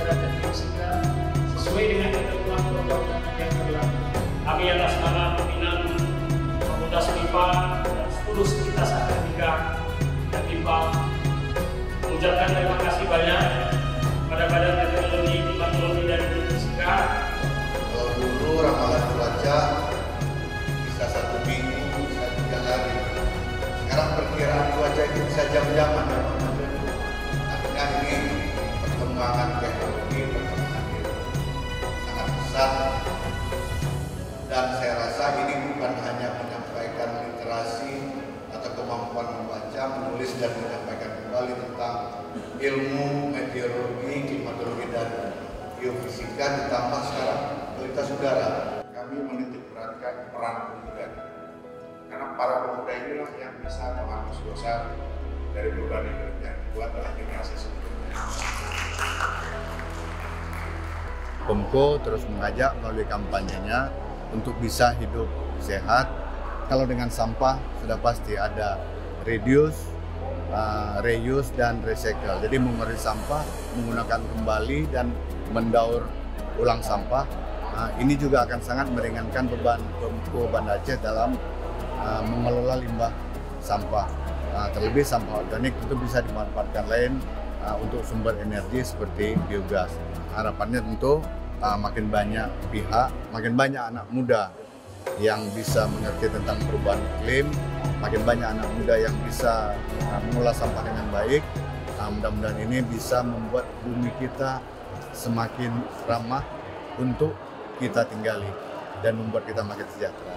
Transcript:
secara teknis sehingga sesuai dengan ketentuan program yang berlaku. Kami atas nama pimpinan Fakultas MIPA dan 10 sekitar akademika dan MIPA mengucapkan terima kasih banyak kepada Badan Meteorologi, Klimatologi dan Geofisika. Kalau dulu ramalan cuaca bisa 1 minggu, bisa 3 hari. Sekarang perkiraan cuaca itu bisa jam-jaman. Artinya ini perkembangan teknologi, perkembangan sangat pesat. Dan saya rasa ini bukan hanya menyampaikan literasi atau kemampuan membaca, menulis dan menyampaikan kembali tentang ilmu meteorologi, klimatologi dan geofisika, ditambah sekarang kualitas udara. Kami menitik beratkan peran pemuda, karena para pemuda inilah yang bisa menghapus dosa dari berbagai yang dibuat oleh generasi sebelumnya. PEMKO terus mengajak melalui kampanyenya untuk bisa hidup sehat. Kalau dengan sampah sudah pasti ada reduce, reuse dan recycle. Jadi mengurangi sampah, menggunakan kembali dan mendaur ulang sampah. Ini juga akan sangat meringankan beban PEMKO Banda Aceh dalam mengelola limbah sampah. Terlebih sampah organik itu bisa dimanfaatkan lain untuk sumber energi seperti biogas. Harapannya tentu makin banyak pihak, makin banyak anak muda yang bisa mengerti tentang perubahan iklim, makin banyak anak muda yang bisa mengolah sampah dengan baik. Mudah-mudahan ini bisa membuat bumi kita semakin ramah untuk kita tinggali dan membuat kita makin sejahtera.